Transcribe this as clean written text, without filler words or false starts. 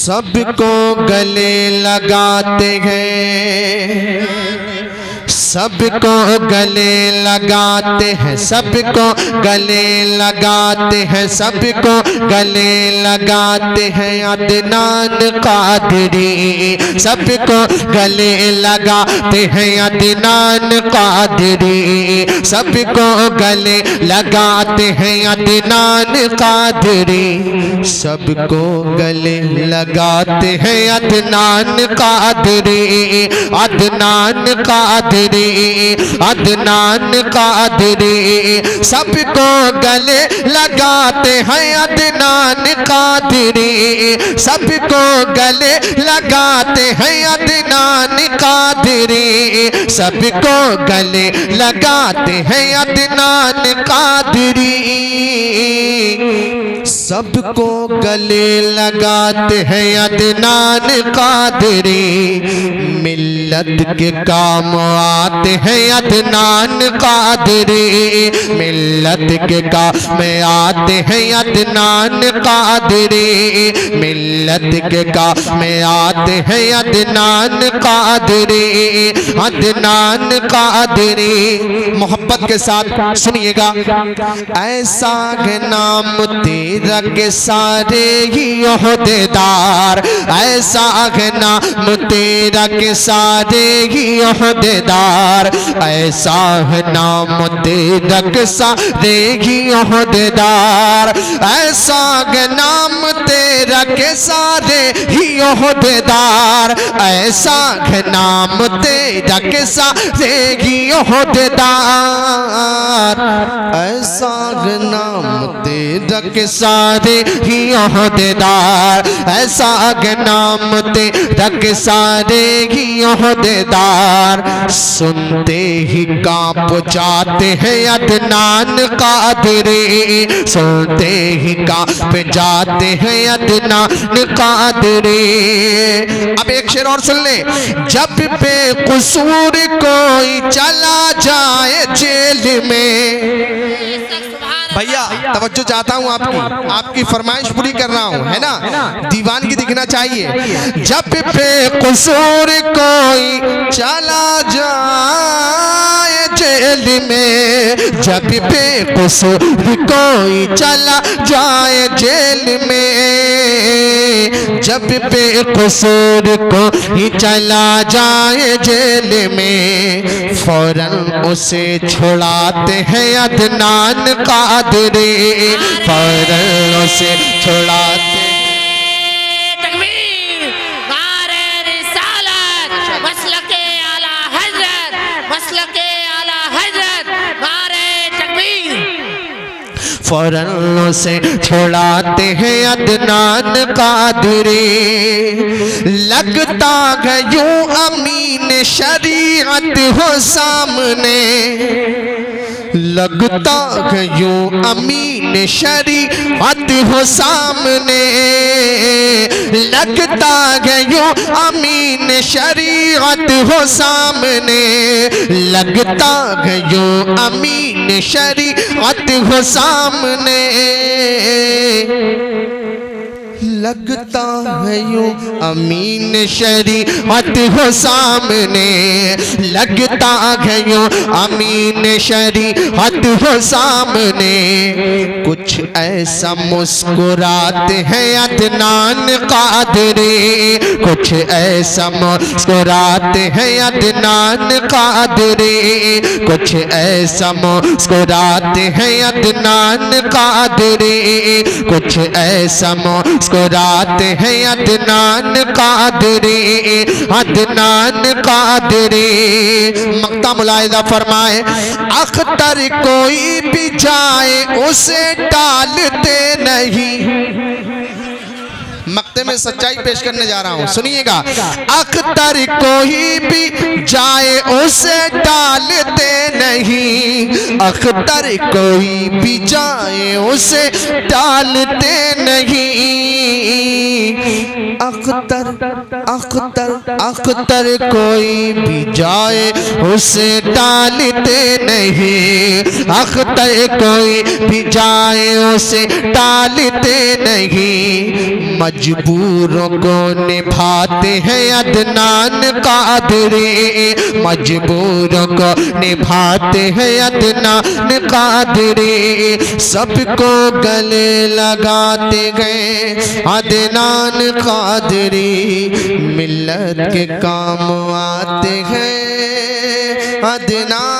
सबको गले लगाते हैं, सबको गले लगाते हैं, सबको गले लगाते हैं, सबको गले लगाते हैं अदनान कादरी, सबको गले लगाते हैं अदनान कादरी, सबको गले लगाते हैं अदनान कादरी, सबको गले लगाते हैं अदनान कादरी, अदनान कादरी, अदनान कादरी, सबको गले लगाते हैं अदनान कादरी, सबको गले लगाते हैं अदनान कादरी, सबको गले लगाते हैं अदनान कादरी, सबको गले लगाते हैं अदनान कादरी, मिल्लत के काम आते हैं अदनान कादरी, मिल्लत के काम में आते हैं अदनान कादरी, मिल्लत के काम में आते हैं अदनान कादरी, अदनान कादरी। मोहब्बत के साथ सुनिएगा, ऐसा है नाम तेरा के सारे ही ओहदेदार, ऐसा है नाम तेरा के सारे ही ओहदेदार, ऐसा है नाम तेरा के सारे ही ओहदेदार, ऐसा है नाम तेरा के सारे ही ओहदेदार, ऐसा है नाम तेरा के सारे ही ओहदेदार, ऐसा है नाम तेरा के सारे ही ओहदेदार, ऐसा है नाम तेरा के सारे ही ओहदेदार, सुनते ही कांप जाते हैं अदनान कादरी, सुनते ही कांप जाते हैं अदनान कादरी। अब एक शेर और सुन ले, जब बेकसूर कोई चला जाए जेल में, भैया तवज्जो चाहता हूँ आपकी फरमाइश पूरी कर रहा हूँ, है ना, दीवानगी दिखना चाहिए। जब बेकसूर कोई चला जाए जेल में, जब बेकसूर कोई चला जाए जेल में, जब बेकसूर कोई चला जाए जेल में, फौरन उसे छुड़ाते हैं अदनान कादरी, फौरन उसे छुड़ाते हैं। तकबीर, नारे रिसालत, मसलके आला हजरत, मसलके आला हजरत, नारे तकबीर। फौरन उसे छुड़ाते हैं अदनान कादरी, लगता है यूं अमीन शरीयत हो सामने, लगता है यूं अमीन शरीयत हो सामने, लगता है यूं अमीन शरीयत हो सामने, लगता है यूं अमीन शरीयत हो सामने, लगता है यूं अमीन शरीयत हो सामने, लगता है यूं अमीन शरीयत हो सामने, कुछ ऐसा मुस्कुराते हैं अदनान कादरी, कुछ ऐसा मुस्कुराते हैं अदनान कादरी, कुछ ऐसा मुस्कुराते हैं अदनान कादरी, कुछ ऐसा मुस्कुराते हैं अदनान कादरी, अदनान कादरी। मक्ता मुलाहिजा फरमाए, अख्तर कोई भी जाए उसे टालते नहीं, मक्ते मसले में सच्चाई पेश करने जा रहा हूँ, सुनिएगा। अख्तर कोई भी जाए उसे टालते नहीं, अख्तर कोई भी जाए उसे टालते नहीं। अख्तर अख्तर अख्तर कोई भी जाए उसे टालते नहीं, अख्तर कोई भी जाए उसे टालते नहीं। मजबूरों को निभाते हैं अदनान कादरी, मजबूरों को निभाते हैं अदनान कादरी। सबको गले लगाते गए अदनान कादरी, मिल्लत के काम आते हैं अदनान